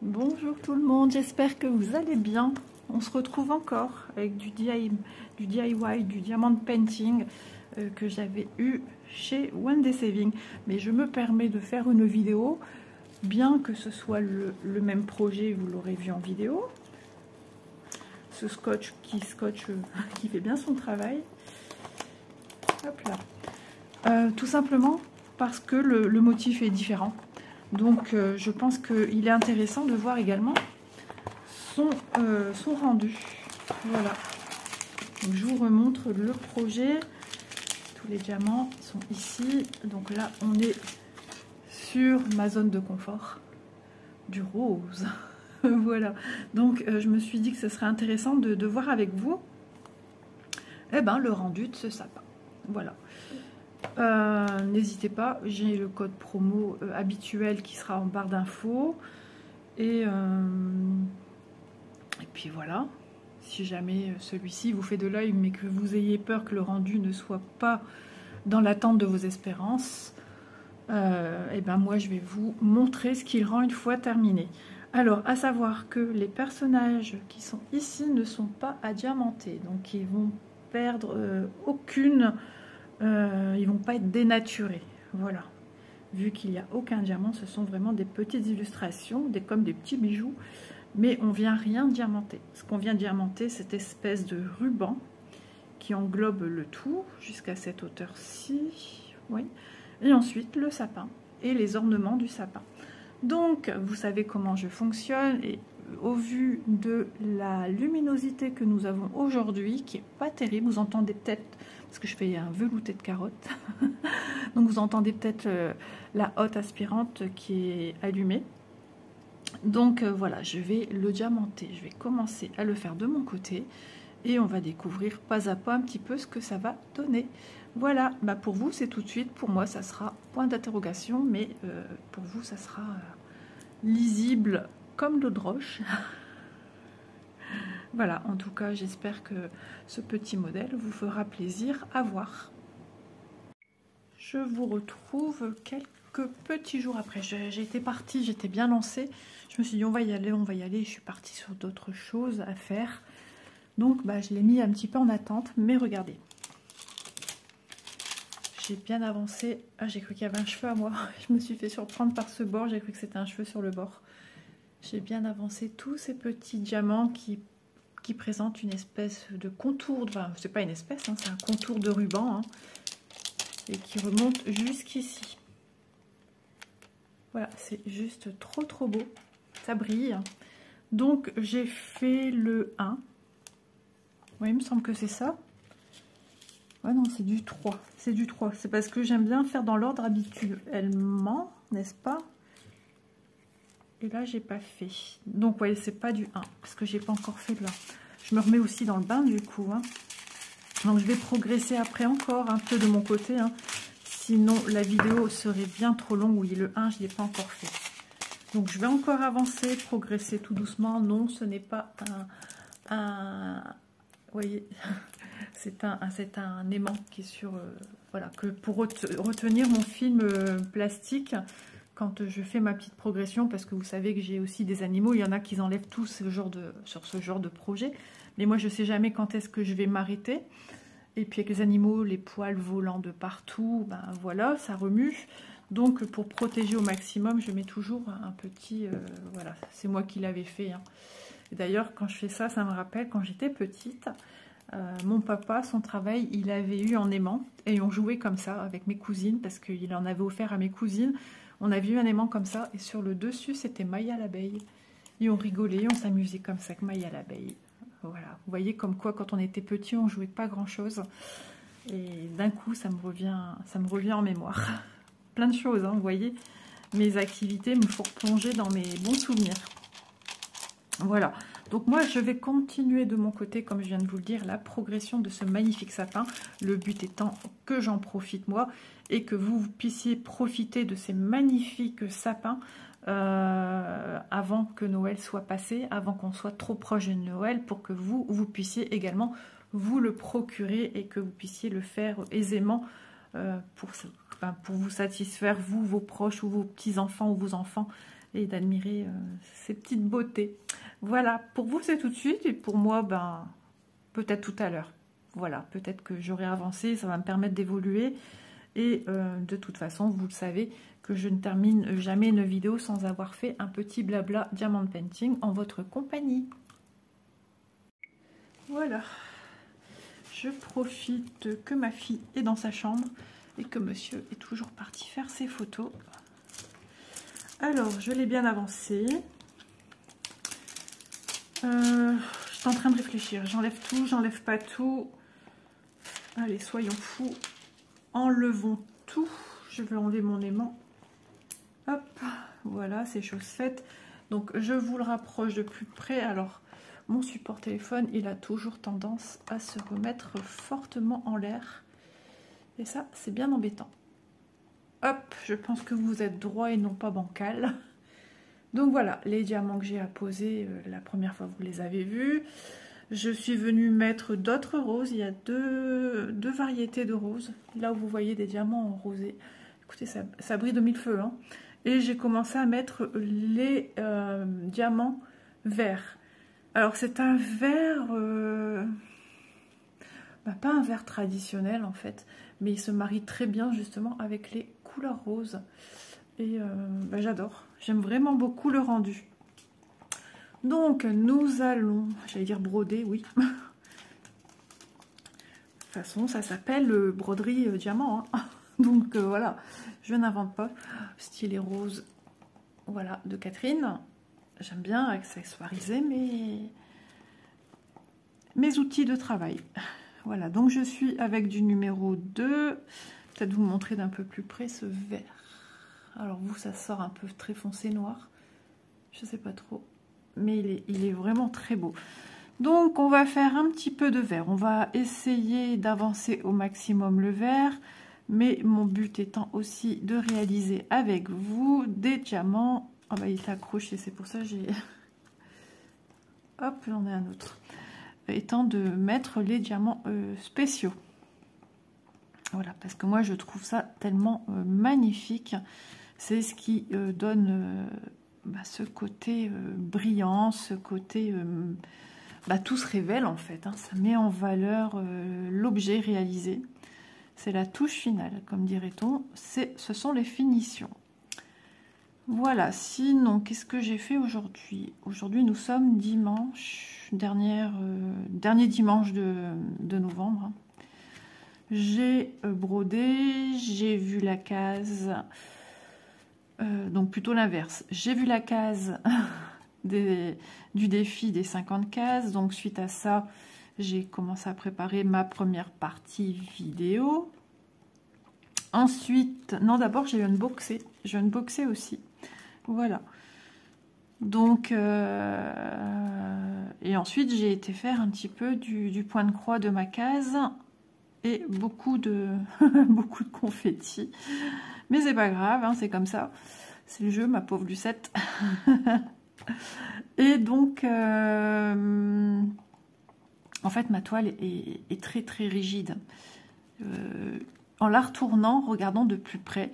Bonjour tout le monde, j'espère que vous allez bien. On se retrouve encore avec du DIY, du diamond painting que j'avais eu chez One Day Saving. Mais je me permets de faire une vidéo, bien que ce soit le même projet, vous l'aurez vu en vidéo. Ce scotch qui fait bien son travail. Hop là. Tout simplement parce que le motif est différent. Donc je pense qu'il est intéressant de voir également son rendu. Voilà. Donc, je vous remontre le projet. Tous les diamants sont ici. Donc là, on est sur ma zone de confort. Du rose. Voilà. Donc je me suis dit que ce serait intéressant de voir avec vous le rendu de ce sapin. Voilà. N'hésitez pas, j'ai le code promo habituel qui sera en barre d'infos et puis voilà, si jamais celui-ci vous fait de l'œil mais que vous ayez peur que le rendu ne soit pas dans l'attente de vos espérances, moi je vais vous montrer ce qu'il rend une fois terminé. Alors à savoir que les personnages qui sont ici ne sont pas adiamantés, donc ils vont perdre aucune... ils vont pas être dénaturés, voilà. Vu qu'il n'y a aucun diamant, ce sont vraiment des petites illustrations, comme des petits bijoux, mais on vient rien diamanter. Ce qu'on vient diamanter, cette espèce de ruban qui englobe le tout jusqu'à cette hauteur-ci, oui. Et ensuite le sapin et les ornements du sapin. Donc vous savez comment je fonctionne, et au vu de la luminosité que nous avons aujourd'hui, qui est pas terrible, vous entendez peut-être, parce que je fais un velouté de carotte, donc vous entendez peut-être la hotte aspirante qui est allumée. Donc voilà, je vais le diamanter, je vais commencer à le faire de mon côté, et on va découvrir pas à pas un petit peu ce que ça va donner. Voilà, pour vous c'est tout de suite, pour moi ça sera point d'interrogation, mais pour vous ça sera lisible comme l'eau de roche. Voilà, en tout cas j'espère que ce petit modèle vous fera plaisir à voir. Je vous retrouve quelques petits jours après. J'étais partie, j'étais bien lancée. Je me suis dit on va y aller. Je suis partie sur d'autres choses à faire. Donc je l'ai mis un petit peu en attente, mais regardez. J'ai bien avancé. Ah, j'ai cru qu'il y avait un cheveu à moi. Je me suis fait surprendre par ce bord, j'ai cru que c'était un cheveu sur le bord. J'ai bien avancé tous ces petits diamants qui présentent une espèce de contour. Enfin, c'est pas une espèce, hein, c'est un contour de ruban. Hein, et qui remonte jusqu'ici. Voilà, c'est juste trop beau. Ça brille. Donc j'ai fait le 1. Oui, il me semble que c'est ça. Ouais, non, c'est du 3. C'est du 3. C'est parce que j'aime bien faire dans l'ordre habituellement, n'est-ce pas? Et là, j'ai pas fait. Donc, vous voyez, c'est pas du 1, parce que j'ai pas encore fait le 1. Je me remets aussi dans le bain, du coup. Hein. Donc, je vais progresser après encore un peu de mon côté. Hein. Sinon, la vidéo serait bien trop longue. Oui, le 1, je l'ai pas encore fait. Donc, je vais encore avancer, progresser tout doucement. Non, ce n'est pas un... Vous voyez, c'est un aimant qui est sur... voilà, que pour retenir mon film plastique... Quand je fais ma petite progression, parce que vous savez que j'ai aussi des animaux, il y en a qui enlèvent tout sur ce genre de projet. Mais moi, je ne sais jamais quand est-ce que je vais m'arrêter. Et puis avec les animaux, les poils volant de partout, voilà, ça remue. Donc pour protéger au maximum, je mets toujours un petit... voilà, c'est moi qui l'avais fait. Hein. D'ailleurs, quand je fais ça, ça me rappelle quand j'étais petite. Mon papa, son travail, il avait eu en aimant. Et on jouait comme ça avec mes cousines, parce qu'il en avait offert à mes cousines. On avait eu un aimant comme ça, et sur le dessus, c'était Maya l'abeille. Et on rigolait, on s'amusait comme ça, avec Maya l'abeille. Voilà, vous voyez comme quoi, quand on était petit, on jouait pas grand-chose. Et d'un coup, ça me revient en mémoire. Plein de choses, hein, vous voyez. Mes activités me font replonger dans mes bons souvenirs. Voilà, donc moi, je vais continuer de mon côté, comme je viens de vous le dire, la progression de ce magnifique sapin. Le but étant que j'en profite, moi, et que vous puissiez profiter de ces magnifiques sapins avant que Noël soit passé, avant qu'on soit trop proche de Noël, pour que vous puissiez également vous le procurer et que vous puissiez le faire aisément pour vous satisfaire, vous, vos proches ou vos petits-enfants ou vos enfants. et d'admirer ces petites beautés. Voilà, pour vous c'est tout de suite et pour moi, ben, peut-être tout à l'heure. Voilà, peut-être que j'aurai avancé, ça va me permettre d'évoluer. Et de toute façon, vous le savez, que je ne termine jamais une vidéo sans avoir fait un petit blabla diamant painting en votre compagnie. Voilà, je profite que ma fille est dans sa chambre et que monsieur est toujours parti faire ses photos. Alors, je l'ai bien avancé. Je suis en train de réfléchir. J'enlève tout, j'enlève pas tout. Allez, soyons fous. Enlevons tout. Je vais enlever mon aimant. Hop, voilà, c'est chose faite. Donc, je vous le rapproche de plus près. Alors, mon support téléphone, il a toujours tendance à se remettre fortement en l'air. Et ça, c'est bien embêtant. Hop, je pense que vous êtes droit et non pas bancal. Donc voilà, les diamants que j'ai apposés, la première fois vous les avez vus. Je suis venue mettre d'autres roses. Il y a deux variétés de roses. Là où vous voyez des diamants en rosé. Écoutez, ça brille de mille feux. Hein. Et j'ai commencé à mettre les diamants verts. Alors c'est un vert... pas un vert traditionnel en fait. Mais il se marie très bien justement avec les couleurs roses. Et j'adore. J'aime vraiment beaucoup le rendu. Donc, nous allons... J'allais dire broder, oui. De toute façon, ça s'appelle broderie diamant. Hein. Donc, voilà. Je n'invente pas. Stylet rose, voilà, de Catherine. J'aime bien accessoiriser mes outils de travail. Voilà. Donc, je suis avec du numéro 2. Peut-être vous montrer d'un peu plus près ce vert. Alors vous, ça sort un peu très foncé noir. Je sais pas trop. Mais il est vraiment très beau. Donc on va faire un petit peu de vert. On va essayer d'avancer au maximum le vert. Mais mon but étant aussi de réaliser avec vous des diamants. Ah bah il est accroché, c'est pour ça que j'ai... Hop, j'en ai un autre. Étant de mettre les diamants spéciaux. Voilà, parce que moi je trouve ça tellement magnifique. C'est ce qui donne ce côté brillant, ce côté... tout se révèle en fait. Hein, ça met en valeur l'objet réalisé. C'est la touche finale, comme dirait-on. Ce sont les finitions. Voilà, sinon, qu'est-ce que j'ai fait aujourd'hui? Aujourd'hui, nous sommes dimanche, dernier dimanche de novembre. Hein. J'ai brodé, j'ai vu la case... donc plutôt l'inverse. J'ai vu la case du défi des 50 cases. Donc suite à ça, j'ai commencé à préparer ma première partie vidéo. Ensuite, non d'abord j'ai unboxé. J'ai unboxé aussi. Voilà. Donc, et ensuite j'ai été faire un petit peu du point de croix de ma case. Et beaucoup de confettis. Mais c'est pas grave, hein, c'est comme ça. C'est le jeu, ma pauvre Lucette. Et donc, en fait, ma toile est très très rigide. En la retournant, regardant de plus près,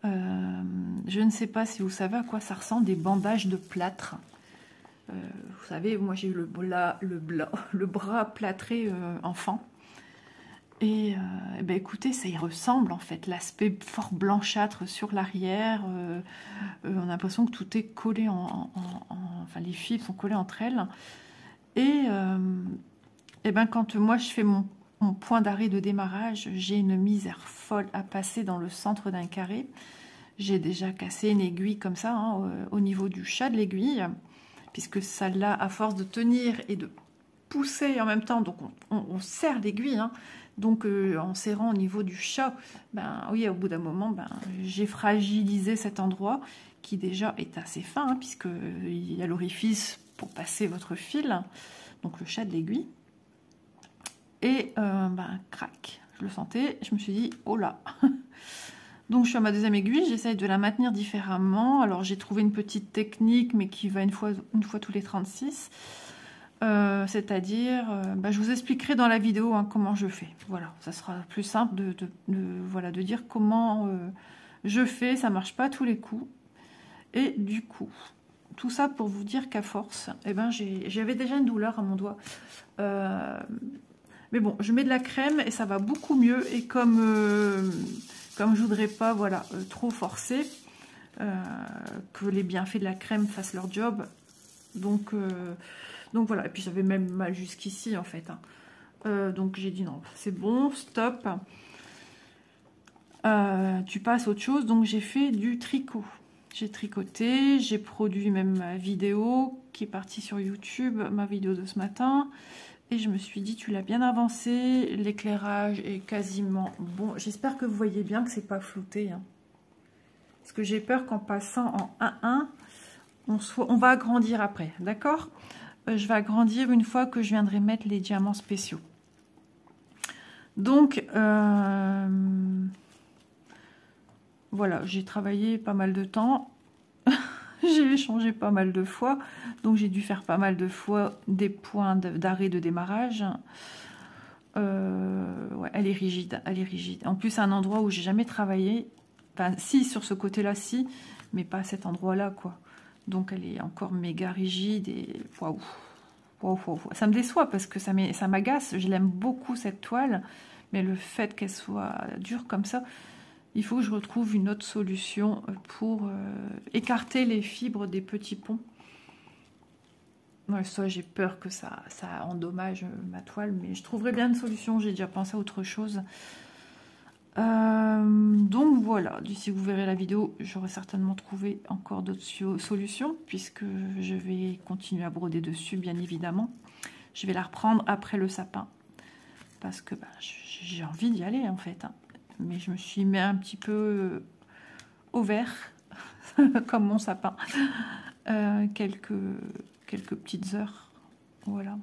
je ne sais pas si vous savez à quoi ça ressemble, des bandages de plâtre. Vous savez, moi j'ai eu le bras plâtré enfant. Et écoutez, ça y ressemble en fait, l'aspect fort blanchâtre sur l'arrière. On a l'impression que tout est collé enfin, les fils sont collés entre elles. Et quand moi je fais mon point d'arrêt de démarrage, j'ai une misère folle à passer dans le centre d'un carré. J'ai déjà cassé une aiguille comme ça, hein, au niveau du chat de l'aiguille, puisque celle-là, à force de tenir et de pousser en même temps, donc on serre l'aiguille, hein. Donc en serrant au niveau du chat, oui, au bout d'un moment, j'ai fragilisé cet endroit qui déjà est assez fin, hein, puisqu'il y a l'orifice pour passer votre fil, donc le chat de l'aiguille. Et crac, je le sentais, je me suis dit, oh là. Donc je suis à ma deuxième aiguille, j'essaye de la maintenir différemment. Alors j'ai trouvé une petite technique, mais qui va une fois tous les 36. C'est-à-dire, je vous expliquerai dans la vidéo, hein, comment je fais. Voilà, ça sera plus simple de dire comment je fais. Ça marche pas à tous les coups. Et du coup, tout ça pour vous dire qu'à force, eh ben, j'avais déjà une douleur à mon doigt. Mais bon, je mets de la crème et ça va beaucoup mieux. Et comme je voudrais pas, voilà, trop forcer, que les bienfaits de la crème fassent leur job. Donc voilà. Et puis j'avais même mal jusqu'ici en fait. Donc j'ai dit non, c'est bon, stop. Tu passes à autre chose. Donc j'ai fait du tricot. J'ai tricoté, j'ai produit même ma vidéo qui est partie sur YouTube, ma vidéo de ce matin. Et je me suis dit, tu l'as bien avancé, l'éclairage est quasiment bon. J'espère que vous voyez bien que c'est pas flouté. Hein. Parce que j'ai peur qu'en passant en 1-1, on va agrandir après, d'accord? Je vais agrandir une fois que je viendrai mettre les diamants spéciaux. Donc, voilà, j'ai travaillé pas mal de temps. J'ai changé pas mal de fois. Donc, j'ai dû faire pas mal de fois des points d'arrêt de démarrage. Ouais, elle est rigide, elle est rigide. En plus, c'est un endroit où j'ai jamais travaillé. Enfin, si, sur ce côté-là, si, mais pas à cet endroit-là, quoi. Donc, elle est encore méga rigide et waouh. Ça me déçoit parce que ça m'agace. Je l'aime beaucoup, cette toile, mais le fait qu'elle soit dure comme ça, il faut que je retrouve une autre solution pour écarter les fibres des petits ponts. Ouais, ça, j'ai peur que ça endommage ma toile, mais je trouverai bien une solution. J'ai déjà pensé à autre chose. Donc voilà, d'ici vous verrez la vidéo, j'aurai certainement trouvé encore d'autres solutions, puisque je vais continuer à broder dessus, bien évidemment. Je vais la reprendre après le sapin, parce que bah, j'ai envie d'y aller en fait. Hein. Mais je me suis mis un petit peu au vert, comme mon sapin. Quelques petites heures, voilà.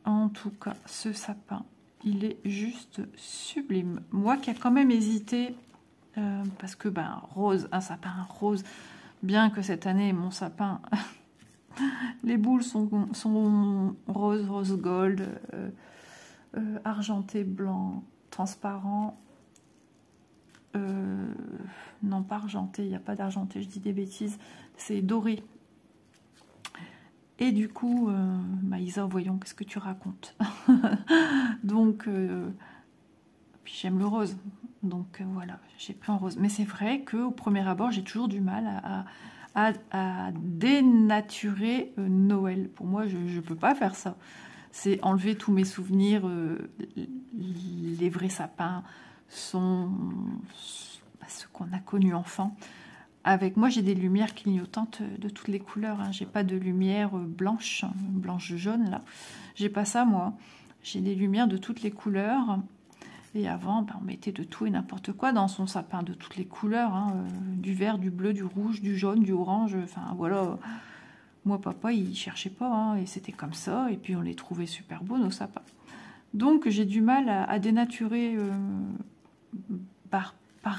En tout cas, ce sapin, il est juste sublime. Moi qui ai quand même hésité, parce que ben rose, un sapin rose, bien que cette année mon sapin, les boules sont rose gold, argenté, blanc, transparent. Non, pas argenté, il n'y a pas d'argenté, je dis des bêtises, c'est doré. Et du coup, Maïsa, voyons, qu'est-ce que tu racontes? Donc, puis j'aime le rose. Donc voilà, j'ai pris en rose. Mais c'est vrai qu'au premier abord, j'ai toujours du mal à dénaturer Noël. Pour moi, je ne peux pas faire ça. C'est enlever tous mes souvenirs. Les vrais sapins sont ceux qu'on a connus enfant. Avec moi, j'ai des lumières clignotantes de toutes les couleurs. Hein. J'ai pas de lumière blanche, jaune là. J'ai pas ça moi. J'ai des lumières de toutes les couleurs. Et avant, ben, on mettait de tout et n'importe quoi dans son sapin, de toutes les couleurs, hein, du vert, du bleu, du rouge, du jaune, du orange. Enfin voilà. Moi, papa, il cherchait pas, hein, et c'était comme ça. Et puis on les trouvait super beaux nos sapins. Donc j'ai du mal à dénaturer par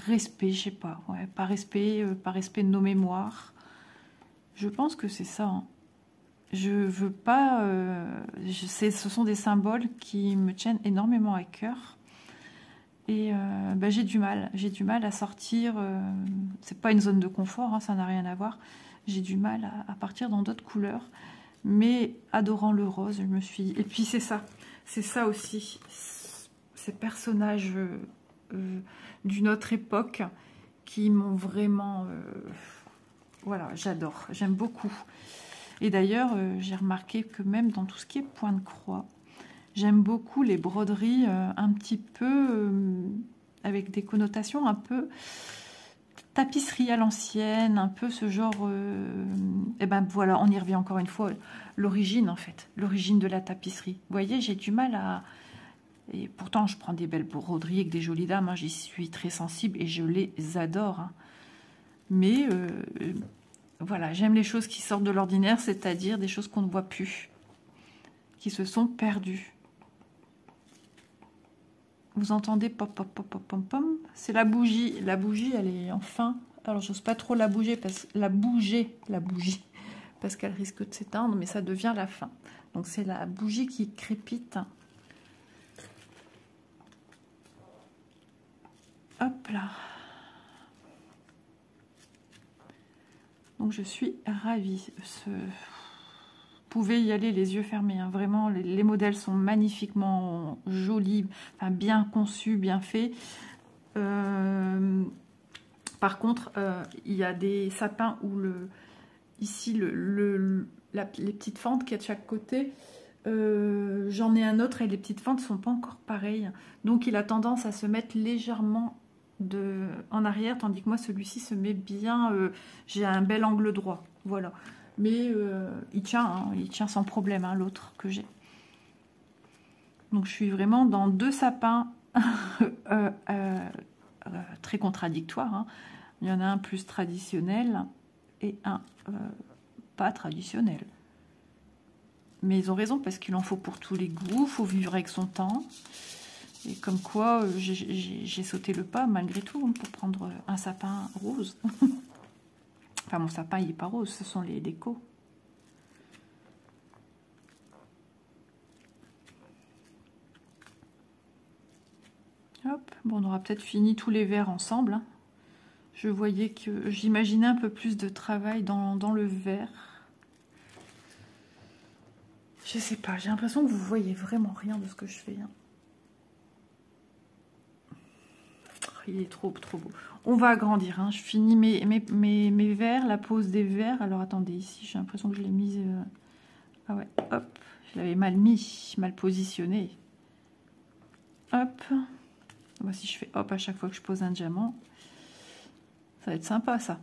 respect, je sais pas, ouais, par respect de nos mémoires. Je pense que c'est ça. Hein. Je veux pas... ce sont des symboles qui me tiennent énormément à cœur. Et ben, j'ai du mal à sortir. C'est pas une zone de confort, hein, ça n'a rien à voir. J'ai du mal à partir dans d'autres couleurs. Mais adorant le rose, je me suis dit... Et puis c'est ça aussi. Ces personnages... d'une autre époque qui m'ont vraiment voilà, j'adore, j'aime beaucoup. Et d'ailleurs j'ai remarqué que même dans tout ce qui est point de croix, j'aime beaucoup les broderies un petit peu avec des connotations un peu tapisserie à l'ancienne, un peu ce genre et ben voilà, on y revient encore une fois, l'origine en fait, l'origine de la tapisserie. Vous voyez, j'ai du mal à... Et pourtant, je prends des belles broderies avec des jolies dames. Hein, j'y suis très sensible et je les adore. Hein. Mais voilà, j'aime les choses qui sortent de l'ordinaire, c'est-à-dire des choses qu'on ne voit plus, qui se sont perdues. Vous entendez pop, pop, pop, pop, pop, pop. C'est la bougie. La bougie, elle est enfin... Alors, j'ose pas trop la bouger, parce qu'elle risque de s'éteindre, mais ça devient la fin. Donc, c'est la bougie qui crépite. Hop là. Donc je suis ravie. Vous pouvez y aller les yeux fermés. Hein. Vraiment, les modèles sont magnifiquement jolis, enfin, bien conçus, bien faits. Par contre, il y a des sapins où ici les petites fentes qu'il y a de chaque côté, j'en ai un autre et les petites fentes ne sont pas encore pareilles. Donc il a tendance à se mettre légèrement en arrière, tandis que moi celui-ci se met bien, j'ai un bel angle droit, voilà. Mais il tient sans problème, hein, l'autre que j'ai. Donc je suis vraiment dans deux sapins très contradictoires. Hein. Il y en a un plus traditionnel et un pas traditionnel. Mais ils ont raison parce qu'il en faut pour tous les goûts, il faut vivre avec son temps. Et comme quoi, j'ai sauté le pas malgré tout pour prendre un sapin rose. Enfin, mon sapin, il n'est pas rose, ce sont les décos. Hop, bon, on aura peut-être fini tous les verres ensemble. Hein. Je voyais que j'imaginais un peu plus de travail dans le vert. Je sais pas, j'ai l'impression que vous voyez vraiment rien de ce que je fais. Hein. Il est trop beau. On va agrandir. Hein. Je finis mes verres, la pose des verres. Alors attendez, ici j'ai l'impression que je l'ai mise. Ah ouais, hop, je l'avais mal mis, mal positionné. Hop. Moi, si je fais hop à chaque fois que je pose un diamant, ça va être sympa ça.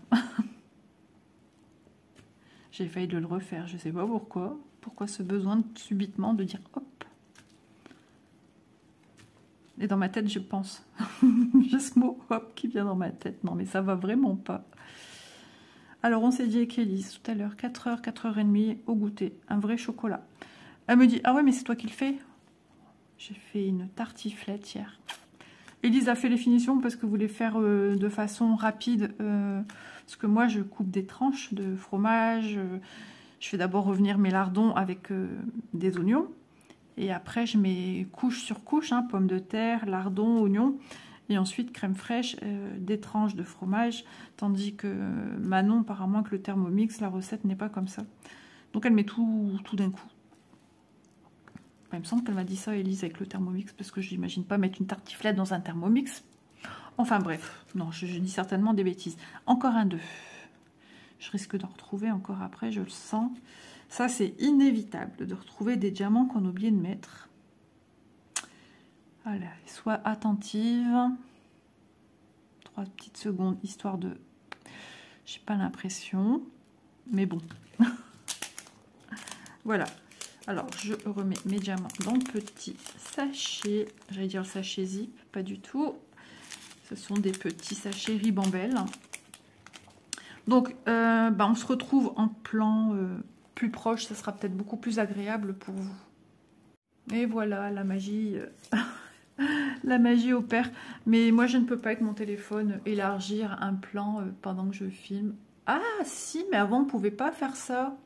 J'ai failli de le refaire, je sais pas pourquoi. Pourquoi ce besoin subitement de dire hop. Et dans ma tête, je pense. J'ai ce mot hop qui vient dans ma tête. Non, mais ça va vraiment pas. Alors, on s'est dit avec Élise tout à l'heure, 4h, 4h30 au goûter. Un vrai chocolat. Elle me dit, ah ouais, mais c'est toi qui le fais. J'ai fait une tartiflette hier. Élise a fait les finitions parce que vous voulez faire de façon rapide. Parce que moi, je coupe des tranches de fromage. Je fais d'abord revenir mes lardons avec des oignons. Et après, je mets couche sur couche, hein, pommes de terre, lardons, oignons. Et ensuite, crème fraîche, des tranches de fromage. Tandis que Manon, apparemment, que le Thermomix, la recette n'est pas comme ça. Donc, elle met tout d'un coup. Enfin, il me semble qu'elle m'a dit ça, Élise, avec le Thermomix. Parce que je n'imagine pas mettre une tartiflette dans un Thermomix. Enfin, bref. Non, je dis certainement des bêtises. Encore un 2. Je risque d'en retrouver encore après, je le sens. Ça, c'est inévitable de retrouver des diamants qu'on a oublié de mettre. Voilà, sois attentive. 3 petites secondes, histoire de... J'ai pas l'impression, mais bon. Voilà. Alors, je remets mes diamants dans le petit sachet. J'allais dire le sachet zip, pas du tout. Ce sont des petits sachets ribambelle. Donc, on se retrouve en plan... plus proche, ça sera peut-être beaucoup plus agréable pour vous. Et voilà, la magie, la magie opère. Mais moi, je ne peux pas avec mon téléphone élargir un plan pendant que je filme. Ah, si, mais avant, on ne pouvait pas faire ça.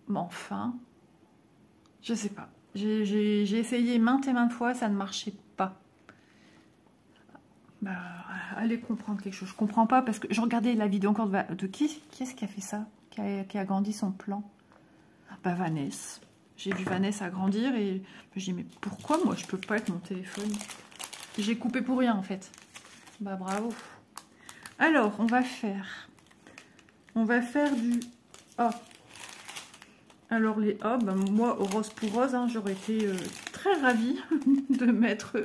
Mais enfin, je sais pas. J'ai essayé maintes et maintes fois, ça ne marchait pas. Bah, allez comprendre quelque chose. Je comprends pas parce que je regardais la vidéo encore de qui est-ce qui a fait ça, qui a agrandi son plan. Bah, Vanessa. J'ai vu Vanessa agrandir et je dis mais pourquoi moi je peux pas avec mon téléphone? J'ai coupé pour rien en fait. Bah bravo. Alors on va faire du A. Alors les A, bah, moi rose pour rose, hein, j'aurais été très ravie de mettre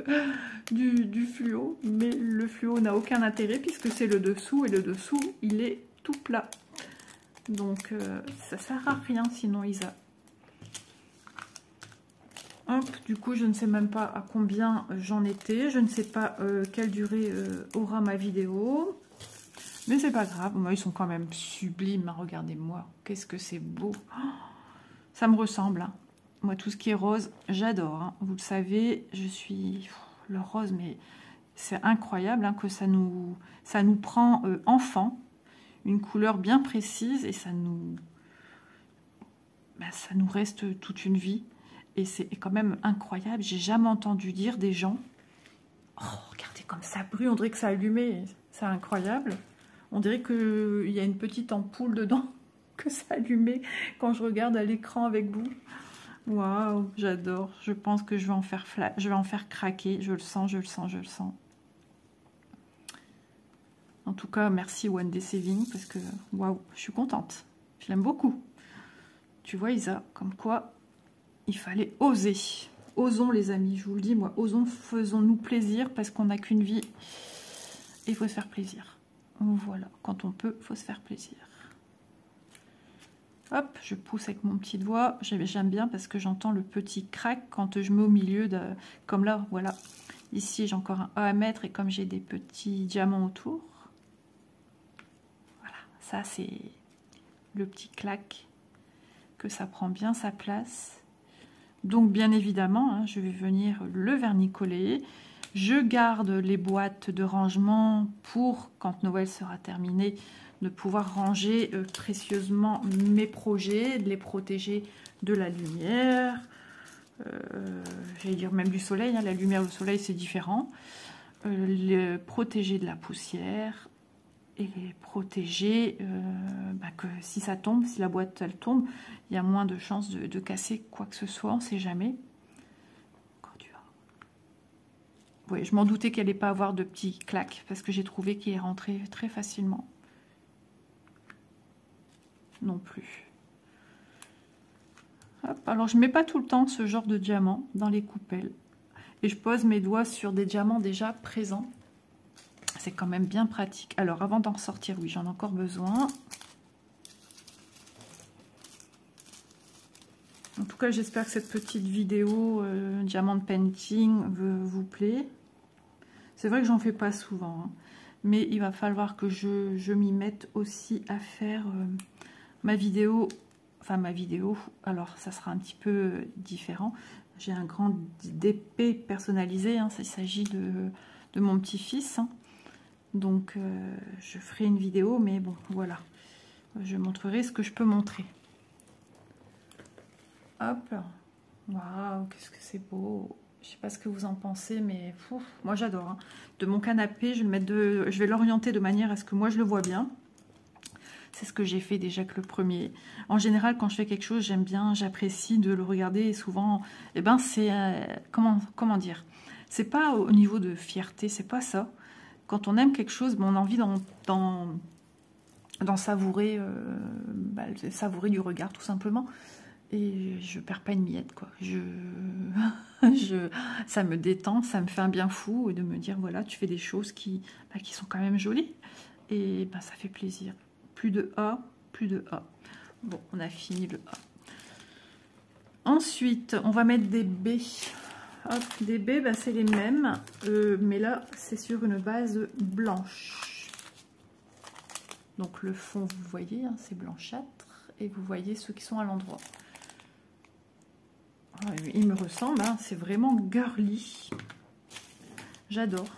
du fluo, mais le fluo n'a aucun intérêt puisque c'est le dessous et le dessous il est tout plat. Donc ça sert à rien sinon Isa. Hop, du coup je ne sais même pas à combien j'en étais, je ne sais pas quelle durée aura ma vidéo, mais c'est pas grave. Moi, ils sont quand même sublimes, hein, regardez-moi, qu'est-ce que c'est beau. Oh, ça me ressemble, hein. Moi tout ce qui est rose j'adore, hein. Vous le savez, je suis le rose, mais c'est incroyable, hein, que ça nous prend enfant, une couleur bien précise et ça nous reste toute une vie. Et c'est quand même incroyable. J'ai jamais entendu dire des gens, oh regardez comme ça brille, on dirait que ça a allumé, c'est incroyable. On dirait qu'il y a une petite ampoule dedans que ça allumait quand je regarde à l'écran avec vous. Waouh, j'adore. Je pense que je vais en faire je vais en faire craquer. Je le sens, je le sens, je le sens. En tout cas, merci One Day Saving parce que waouh, je suis contente. Je l'aime beaucoup. Tu vois Isa, comme quoi il fallait oser. Osons les amis, je vous le dis moi, osons, faisons-nous plaisir parce qu'on n'a qu'une vie et il faut se faire plaisir. Voilà, quand on peut, il faut se faire plaisir. Hop, je pousse avec mon petit doigt. J'aime bien parce que j'entends le petit crack quand je mets au milieu de... Comme là, voilà. Ici, j'ai encore un A à mettre et comme j'ai des petits diamants autour. Voilà, ça c'est le petit clac que ça prend bien sa place. Donc bien évidemment, hein, je vais venir le vernicoller. Je garde les boîtes de rangement pour, quand Noël sera terminé, de pouvoir ranger précieusement mes projets, de les protéger de la lumière, j'allais dire même du soleil, hein, la lumière, le soleil c'est différent, les protéger de la poussière et les protéger que si ça tombe, si la boîte elle tombe, il y a moins de chances de casser quoi que ce soit, on ne sait jamais. Oui, je m'en doutais qu'elle n'allait pas avoir de petits claques parce que j'ai trouvé qu'il est rentré très facilement. Non plus. Hop, alors je ne mets pas tout le temps ce genre de diamant dans les coupelles. Et je pose mes doigts sur des diamants déjà présents. C'est quand même bien pratique. Alors avant d'en sortir, oui, j'en ai encore besoin. En tout cas, j'espère que cette petite vidéo diamant painting vous plaît. C'est vrai que j'en fais pas souvent, hein, mais il va falloir que je m'y mette aussi à faire ma vidéo. Enfin, ma vidéo, alors ça sera un petit peu différent. J'ai un grand DP personnalisé, hein, il s'agit de mon petit-fils. Hein. Donc, je ferai une vidéo, mais bon, voilà. Je montrerai ce que je peux montrer. Hop, waouh, qu'est-ce que c'est beau. Je sais pas ce que vous en pensez, mais ouf, moi j'adore. Hein. De mon canapé, je vais l'orienter de manière à ce que moi je le vois bien. C'est ce que j'ai fait déjà que le premier. En général, quand je fais quelque chose, j'aime bien, j'apprécie de le regarder. Et souvent, eh ben, c'est comment dire. C'est pas au niveau de fierté, c'est pas ça. Quand on aime quelque chose, ben, on a envie d'en savourer, savourer du regard, tout simplement. Et je perds pas une miette, quoi. Ça me détend, ça me fait un bien fou de me dire, voilà, tu fais des choses qui sont quand même jolies. Et ça fait plaisir. Plus de A, plus de A. Bon, on a fini le A. Ensuite, on va mettre des B. Hop, des B, c'est les mêmes. Mais là, c'est sur une base blanche. Donc le fond, vous voyez, hein, c'est blanchâtre. Et vous voyez ceux qui sont à l'endroit. Il me ressemble, hein, c'est vraiment girly. J'adore.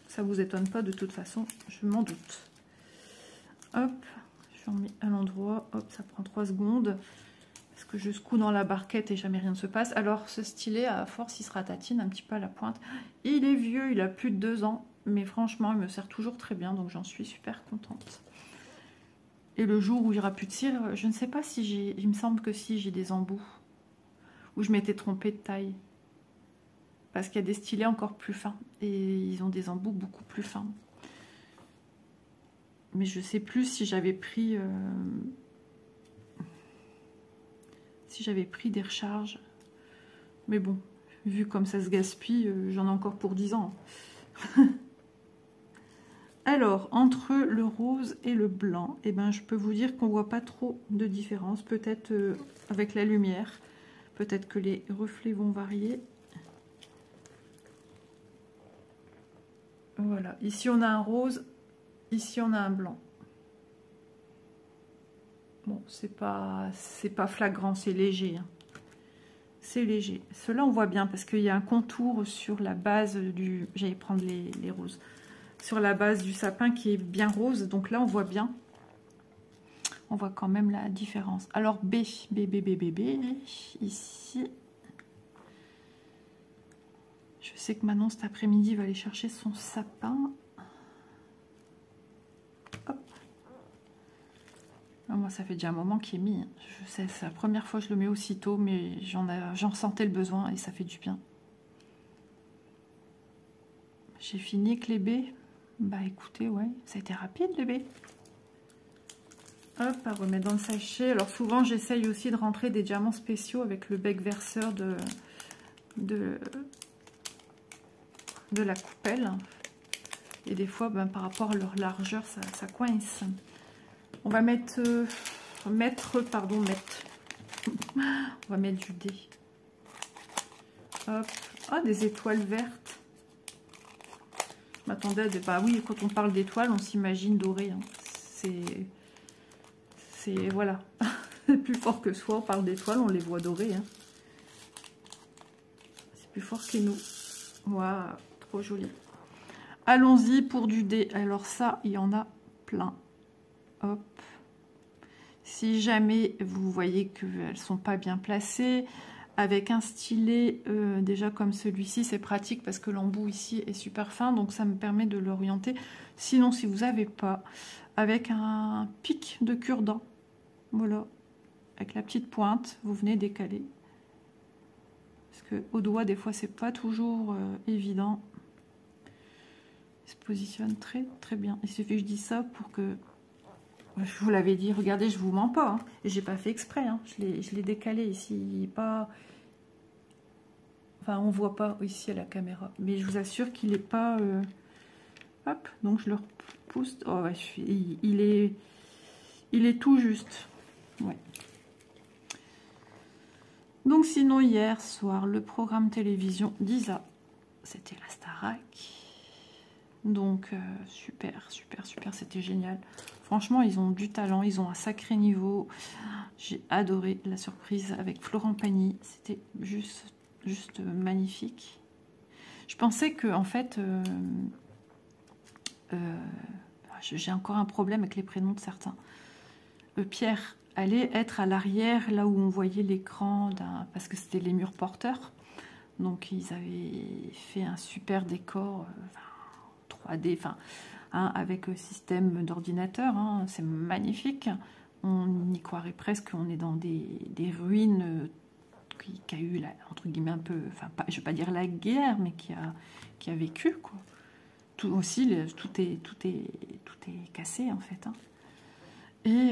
Ça vous étonne pas de toute façon, je m'en doute. Hop, j'en mets à l'endroit. Hop, ça prend 3 secondes. Parce que je secoue dans la barquette et jamais rien ne se passe. Alors ce stylet, à force, il se ratatine un petit peu à la pointe. Il est vieux, il a plus de 2 ans. Mais franchement, il me sert toujours très bien. Donc j'en suis super contente. Et le jour où il n'y aura plus de cire, je ne sais pas si j'ai... Il me semble que si, j'ai des embouts. Où je m'étais trompée de taille. Parce qu'il y a des stylets encore plus fins. Et ils ont des embouts beaucoup plus fins. Mais je sais plus si j'avais pris... si j'avais pris des recharges. Mais bon, vu comme ça se gaspille, j'en ai encore pour 10 ans. Alors, entre le rose et le blanc, eh ben, je peux vous dire qu'on voit pas trop de différence. Peut-être avec la lumière. Peut-être que les reflets vont varier. Voilà, ici on a un rose, ici on a un blanc. Bon, c'est pas flagrant, c'est léger. Hein. C'est léger. Cela on voit bien parce qu'il y a un contour sur la base du... J'allais prendre les roses. Sur la base du sapin qui est bien rose. Donc là on voit bien. On voit quand même la différence. Alors B, ici. Je sais que Manon cet après-midi va aller chercher son sapin. Hop. moi, ça fait déjà un moment qu'il est mis. Hein. Je sais, c'est la première fois que je le mets aussitôt, mais j'en sentais le besoin et ça fait du bien. J'ai fini avec les baies. Bah écoutez, ouais, ça a été rapide les baies. Hop, à remettre dans le sachet. Alors souvent, j'essaye aussi de rentrer des diamants spéciaux avec le bec verseur de la coupelle. Et des fois, ben, par rapport à leur largeur, ça coince. On va mettre... On va mettre du dé. Hop. Ah, des étoiles vertes. Je m'attendais à des... Bah oui, quand on parle d'étoiles, on s'imagine doré. Hein. C'est... Voilà. Plus fort que soi, on parle d'étoiles, on les voit dorées. Hein. C'est plus fort que nous. Waouh, trop joli. Allons-y pour du dé. Alors ça, il y en a plein. Hop. Si jamais vous voyez qu'elles ne sont pas bien placées, avec un stylet déjà comme celui-ci, c'est pratique parce que l'embout ici est super fin, donc ça me permet de l'orienter. Sinon, si vous n'avez pas, avec un pic de cure-dent, voilà, avec la petite pointe, vous venez décaler. Parce que au doigt, des fois, c'est pas toujours évident. Il se positionne très très bien. Il suffit que je dise ça pour que... Je vous l'avais dit, regardez, je vous mens pas. Hein. Et j'ai pas fait exprès. Hein. Je l'ai décalé ici. Pas... Enfin, on voit pas ici à la caméra. Mais je vous assure qu'il est pas... Hop, donc je le repousse. Oh, ouais, il est tout juste. Ouais. Donc sinon, hier soir, le programme télévision d'Isa, c'était la Starac. Donc super, c'était génial. Franchement, ils ont du talent, ils ont un sacré niveau. J'ai adoré la surprise avec Florent Pagny. C'était juste magnifique. Je pensais que, en fait, j'ai encore un problème avec les prénoms de certains. Pierre allait être à l'arrière, là où on voyait l'écran, parce que c'était les murs porteurs. Donc ils avaient fait un super décor 3D, avec système d'ordinateur, hein, c'est magnifique. On y croirait presque qu'on est dans des ruines qui a eu, entre guillemets, un peu, je ne vais pas dire la guerre, mais qui a vécu, quoi. Tout aussi, tout est cassé, en fait. Hein. Et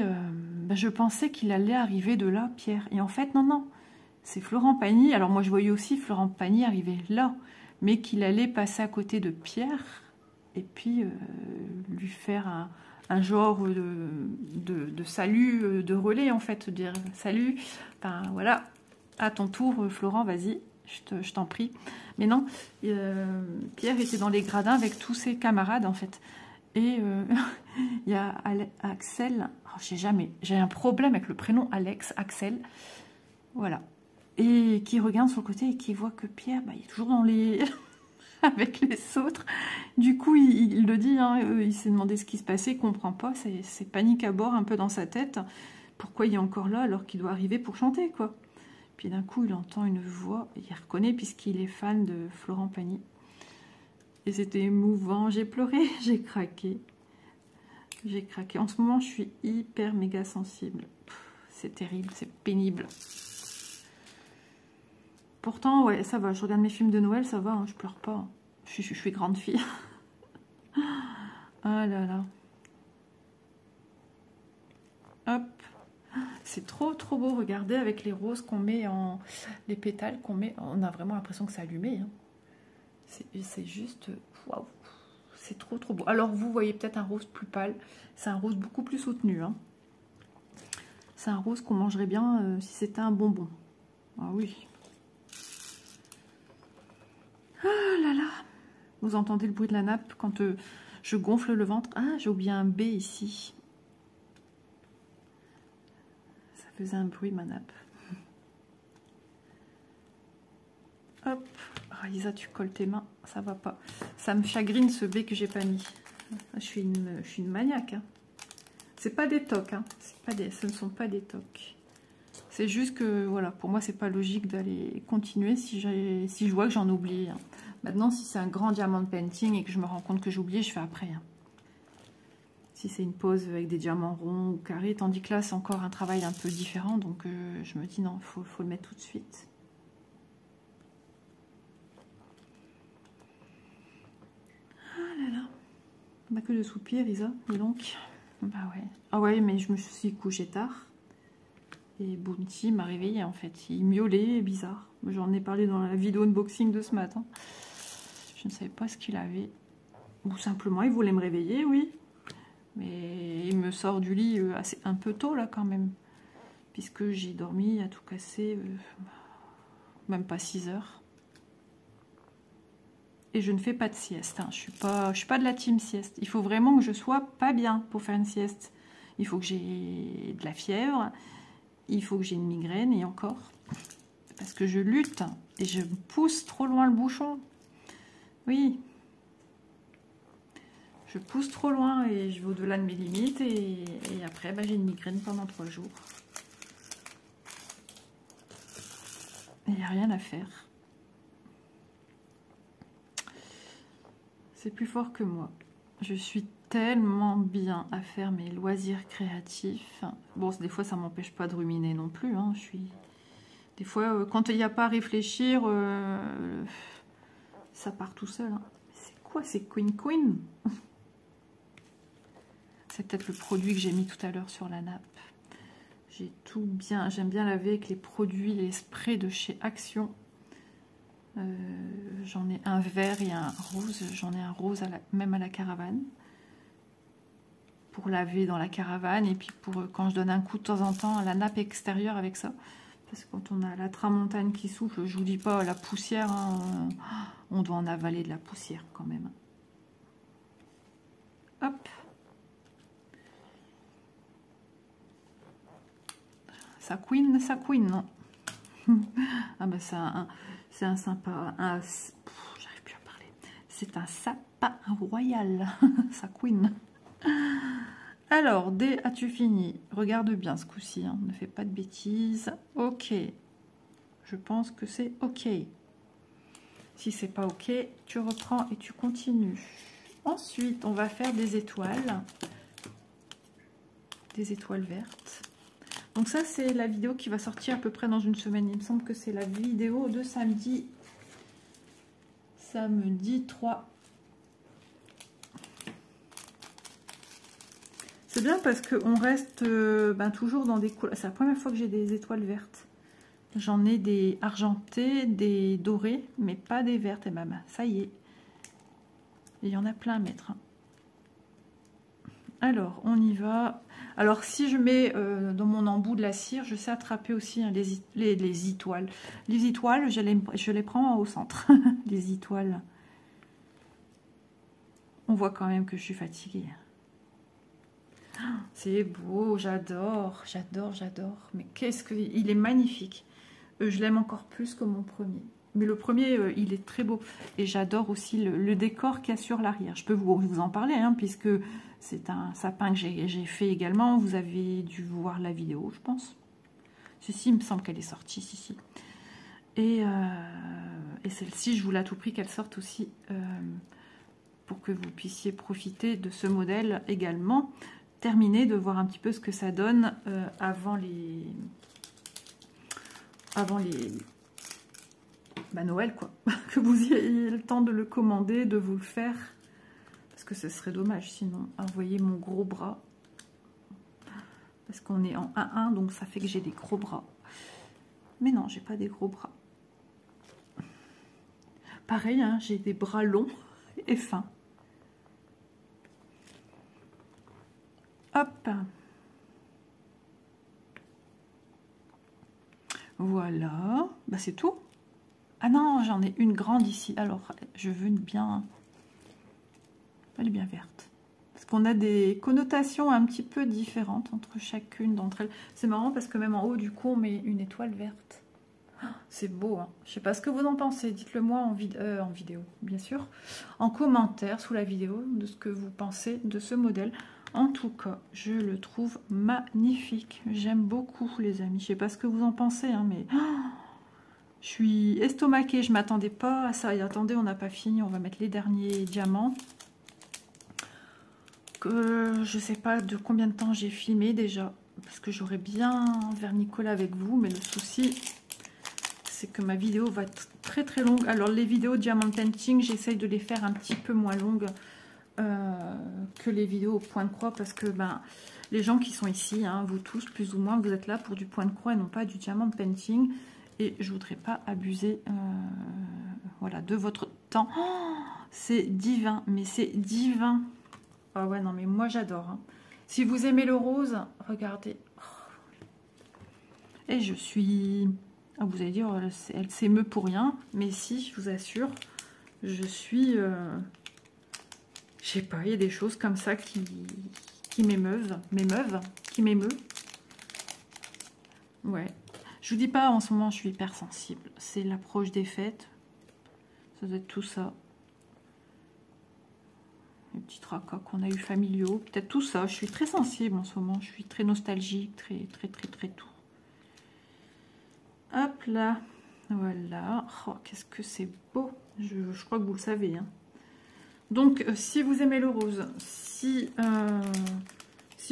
je pensais qu'il allait arriver de là, Pierre. Et en fait, non. C'est Florent Pagny. Alors moi, je voyais aussi Florent Pagny arriver là, mais qu'il allait passer à côté de Pierre et puis lui faire un genre de salut, de relais, en fait. Dire salut, voilà, à ton tour, Florent, vas-y, je t'en prie. Mais non, Pierre était dans les gradins avec tous ses camarades, en fait. Et il y a Axel, j'ai un problème avec le prénom Axel, voilà. Et qui regarde sur le côté et qui voit que Pierre, il est toujours dans les... avec les autres. Du coup, il le dit, hein, il s'est demandé ce qui se passait, il ne comprend pas, c'est panique à bord un peu dans sa tête. Pourquoi il est encore là alors qu'il doit arriver pour chanter, quoi. Puis d'un coup, il entend une voix, et il reconnaît puisqu'il est fan de Florent Pagny. Et c'était émouvant, j'ai pleuré, j'ai craqué. J'ai craqué. En ce moment, je suis hyper méga sensible. C'est terrible, c'est pénible. Pourtant, ouais, ça va. Je regarde mes films de Noël, ça va, hein, je pleure pas. Hein. Je suis grande fille. Ah là là. Hop. C'est trop beau. Regardez avec les roses qu'on met en... Les pétales qu'on met... On a vraiment l'impression que c'est allumé. Hein. C'est juste... Waouh. C'est trop beau. Alors, vous voyez peut-être un rose plus pâle. C'est un rose beaucoup plus soutenu. Hein. C'est un rose qu'on mangerait bien si c'était un bonbon. Ah oui. Ah là là. Vous entendez le bruit de la nappe quand je gonfle le ventre. Ah, j'ai oublié un B ici. Ça faisait un bruit, ma nappe. Hop. Ah, Isa, tu colles tes mains. Ça va pas. Ça me chagrine ce B que j'ai pas mis. Je suis une maniaque. Hein. C'est pas des tocs. Hein. Ce ne sont pas des tocs. C'est juste que, voilà, pour moi, c'est pas logique d'aller continuer si je vois que j'en oublie. Hein. Maintenant, si c'est un grand diamant de painting et que je me rends compte que j'ai oublié, je fais après. Hein. si c'est une pose avec des diamants ronds ou carrés, tandis que là c'est encore un travail un peu différent, donc je me dis non, faut le mettre tout de suite. Ah là là, on n'a que de soupirs, Isa, et donc, bah ouais. Ah ouais, mais je me suis couchée tard, et Bounty m'a réveillée en fait, il miaulait, bizarre. J'en ai parlé dans la vidéo unboxing de ce matin. Je ne savais pas ce qu'il avait, ou simplement il voulait me réveiller, oui. Mais il me sort du lit un peu tôt là quand même, puisque j'ai dormi à tout casser, même pas 6 heures. Et je ne fais pas de sieste, hein. Je suis pas de la team sieste. Il faut vraiment que je sois pas bien pour faire une sieste. Il faut que j'ai de la fièvre, il faut que j'ai une migraine et encore. Parce que je lutte et je pousse trop loin le bouchon. Oui. Je pousse trop loin et je vais au-delà de mes limites et après bah, j'ai une migraine pendant 3 jours. Il n'y a rien à faire. C'est plus fort que moi. Je suis tellement bien à faire mes loisirs créatifs. Bon, des fois ça m'empêche pas de ruminer non plus. Hein. Des fois, quand il n'y a pas à réfléchir, ça part tout seul. Hein. C'est quoi ces Queen? C'est peut-être le produit que j'ai mis tout à l'heure sur la nappe. J'ai tout bien. J'aime bien laver avec les produits, les sprays de chez Action. J'en ai un vert et un rose. J'en ai un rose même à la caravane. Pour laver dans la caravane. Et puis pour quand je donne un coup de temps en temps à la nappe extérieure avec ça. Parce que quand on a la tramontane qui souffle, je vous dis pas la poussière. Hein, on doit en avaler de la poussière quand même. Hop. Ça queen, non. Ah bah c'est un sympa, j'arrive plus à parler. C'est un sapin royal, ça queen. Alors, D, as-tu fini? Regarde bien ce coup-ci, hein. Ne fais pas de bêtises. Ok. Je pense que c'est ok. Si c'est pas ok, tu reprends et tu continues. Ensuite, on va faire des étoiles. Des étoiles vertes. Donc ça, c'est la vidéo qui va sortir à peu près dans une semaine. Il me semble que c'est la vidéo de samedi. Samedi 3. C'est bien parce qu'on reste toujours dans des couleurs. C'est la première fois que j'ai des étoiles vertes. J'en ai des argentées, des dorées, mais pas des vertes. Et même, ça y est. Il y en a plein à mettre. Hein. Alors, on y va. Alors, si je mets dans mon embout de la cire, je sais attraper aussi hein, les étoiles. Les étoiles, je les prends au centre. Les étoiles. On voit quand même que je suis fatiguée. C'est beau, j'adore, j'adore, j'adore. Mais qu'est-ce que... Il est magnifique. Je l'aime encore plus que mon premier. Mais le premier, il est très beau. Et j'adore aussi le décor qu'il y a sur l'arrière. Je peux vous en parler, hein, puisque c'est un sapin que j'ai fait également. Vous avez dû voir la vidéo, je pense. Si, il me semble qu'elle est sortie, si. Et celle-ci, je voulais à tout prix qu'elle sorte aussi pour que vous puissiez profiter de ce modèle également. Terminer de voir un petit peu ce que ça donne avant les Noël, quoi. Que vous ayez le temps de le commander, de vous le faire. Parce que ce serait dommage sinon. Alors, vous voyez mon gros bras. Parce qu'on est en 1-1, donc ça fait que j'ai des gros bras. Mais non, j'ai pas des gros bras. Pareil, hein, j'ai des bras longs et fins. Hop. Voilà. Bah, c'est tout. Ah non, j'en ai une grande ici. Alors, je veux une bien... Elle est bien verte. Parce qu'on a des connotations un petit peu différentes entre chacune d'entre elles. C'est marrant parce que même en haut, du coup, on met une étoile verte. C'est beau, hein. Je sais pas ce que vous en pensez. Dites-le moi en vidéo, bien sûr. En commentaire sous la vidéo de ce que vous pensez de ce modèle. En tout cas, je le trouve magnifique. J'aime beaucoup, les amis. Je sais pas ce que vous en pensez, hein, mais... Je suis estomaquée, je m'attendais pas à ça. Et attendez, on n'a pas fini, on va mettre les derniers diamants. je sais pas de combien de temps j'ai filmé déjà, parce que j'aurais bien vernicolé avec vous, mais le souci, c'est que ma vidéo va être très très longue. Alors les vidéos Diamond Painting, j'essaye de les faire un petit peu moins longues que les vidéos au point de croix, parce que ben, les gens qui sont ici, hein, vous tous, plus ou moins, vous êtes là pour du point de croix et non pas du Diamond Painting. Et je voudrais pas abuser voilà, de votre temps. Oh, c'est divin, mais c'est divin. Ah ouais, non, mais moi j'adore. Hein. Si vous aimez le rose, regardez. Et je suis... Ah, vous allez dire, elle s'émeut pour rien. Mais si, je vous assure, je suis... Je sais pas, il y a des choses comme ça qui m'émeuvent. Qui m'émeut. Ouais. Je vous dis pas, en ce moment, je suis hypersensible. C'est l'approche des fêtes. Ça doit être tout ça. Les petits tracas qu'on a eu familiaux. Peut-être tout ça. Je suis très sensible en ce moment. Je suis très nostalgique. Très tout. Hop là. Voilà. Oh, qu'est-ce que c'est beau. Je crois que vous le savez. Hein. Donc, si vous aimez le rose, si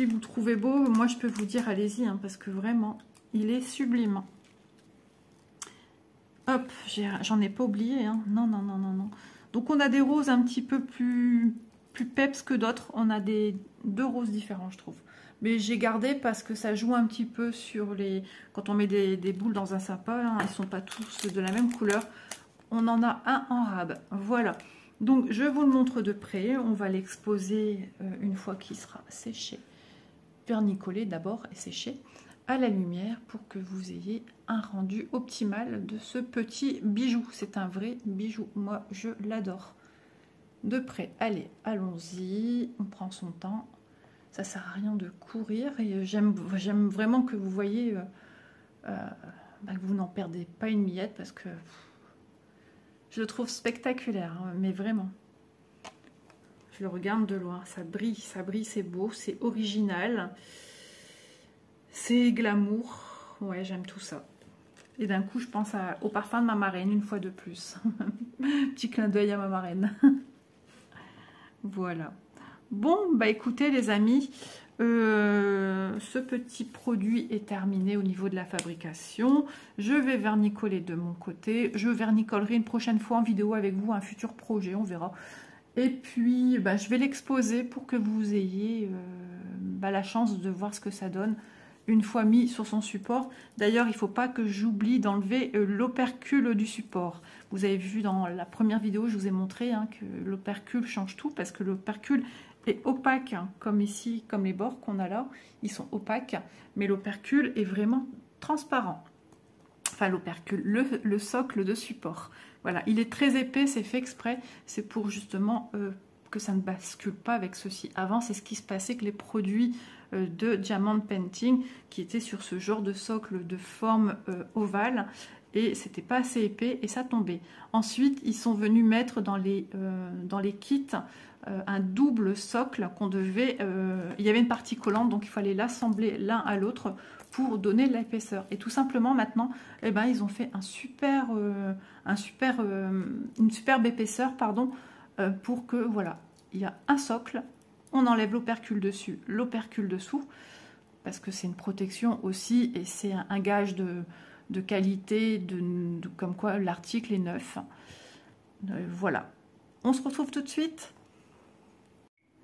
vous trouvez beau, moi, je peux vous dire, allez-y. Hein, parce que vraiment, il est sublime. Hop, j'en ai pas oublié. Hein. Non. Donc, on a des roses un petit peu plus peps que d'autres. On a deux roses différents, je trouve. Mais j'ai gardé parce que ça joue un petit peu sur les... Quand on met des boules dans un sapin, hein, ils ne sont pas tous de la même couleur. On en a un en rab. Voilà. Donc, je vous le montre de près. On va l'exposer une fois qu'il sera séché. Vernicolé d'abord et séché à la lumière pour que vous ayez un rendu optimal de ce petit bijou. C'est un vrai bijou. Moi, je l'adore. De près. Allez, allons-y. On prend son temps. Ça sert à rien de courir. Et j'aime vraiment que vous voyez que vous n'en perdez pas une miette parce que je le trouve spectaculaire. Hein, mais vraiment. Je le regarde de loin. Ça brille, c'est beau, c'est original. C'est glamour. Ouais, j'aime tout ça. Et d'un coup, je pense au parfum de ma marraine, une fois de plus. Petit clin d'œil à ma marraine. Voilà. Bon, bah écoutez les amis, ce petit produit est terminé au niveau de la fabrication. Je vais vernicoler de mon côté. Je vernicolerai une prochaine fois en vidéo avec vous un futur projet, on verra. Et puis, bah, je vais l'exposer pour que vous ayez la chance de voir ce que ça donne une fois mis sur son support. D'ailleurs, il ne faut pas que j'oublie d'enlever l'opercule du support. Vous avez vu dans la première vidéo, je vous ai montré hein, que l'opercule change tout parce que l'opercule est opaque, hein, comme ici, comme les bords qu'on a là, ils sont opaques, mais l'opercule est vraiment transparent. Enfin, l'opercule, le socle de support. Voilà, il est très épais, c'est fait exprès, c'est pour justement que ça ne bascule pas avec ceci. Avant, c'est ce qui se passait que les produits de Diamond Painting qui étaient sur ce genre de socle de forme ovale et c'était pas assez épais et ça tombait. Ensuite, ils sont venus mettre dans les kits un double socle qu'on devait... il y avait une partie collante, donc il fallait l'assembler l'un à l'autre pour donner de l'épaisseur. Et tout simplement, maintenant, eh ben, ils ont fait une superbe épaisseur, pardon, pour que, voilà, il y a un socle, on enlève l'opercule dessus, l'opercule dessous, parce que c'est une protection aussi, et c'est un gage de qualité, comme quoi l'article est neuf. Voilà. On se retrouve tout de suite.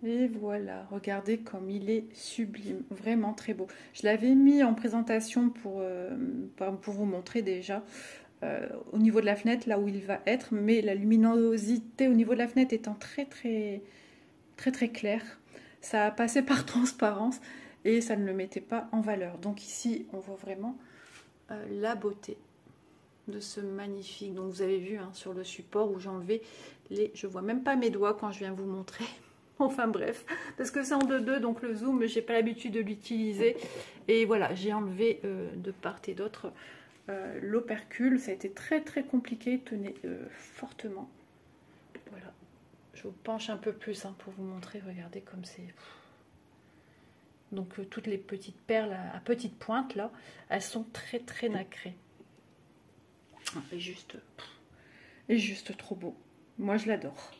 Et voilà, regardez comme il est sublime, vraiment très beau. Je l'avais mis en présentation pour vous montrer déjà au niveau de la fenêtre, là où il va être, mais la luminosité au niveau de la fenêtre étant très claire, ça a passé par transparence et ça ne le mettait pas en valeur. Donc ici, on voit vraiment la beauté de ce magnifique. Donc vous avez vu hein, sur le support où j'ai enlevé je vois même pas mes doigts quand je viens vous montrer. Enfin bref, parce que c'est en 2:2, donc le zoom, j'ai pas l'habitude de l'utiliser. Et voilà, j'ai enlevé de part et d'autre l'opercule. Ça a été très compliqué, tenez fortement. Voilà, je vous penche un peu plus hein, pour vous montrer, regardez comme c'est... Donc toutes les petites perles à petite pointe là, elles sont très nacrées. Et juste trop beau. Moi je l'adore.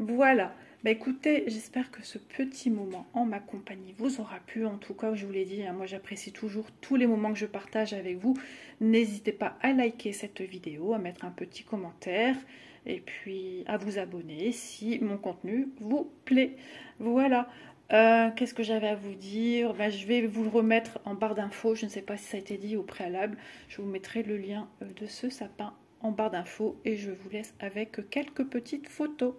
Voilà. Bah écoutez, j'espère que ce petit moment en ma compagnie vous aura plu. En tout cas, je vous l'ai dit, hein, moi j'apprécie toujours tous les moments que je partage avec vous. N'hésitez pas à liker cette vidéo, à mettre un petit commentaire et puis à vous abonner si mon contenu vous plaît. Voilà. Qu'est-ce que j'avais à vous dire? Bah, je vais vous le remettre en barre d'infos. Je ne sais pas si ça a été dit au préalable. Je vous mettrai le lien de ce sapin en barre d'infos et je vous laisse avec quelques petites photos.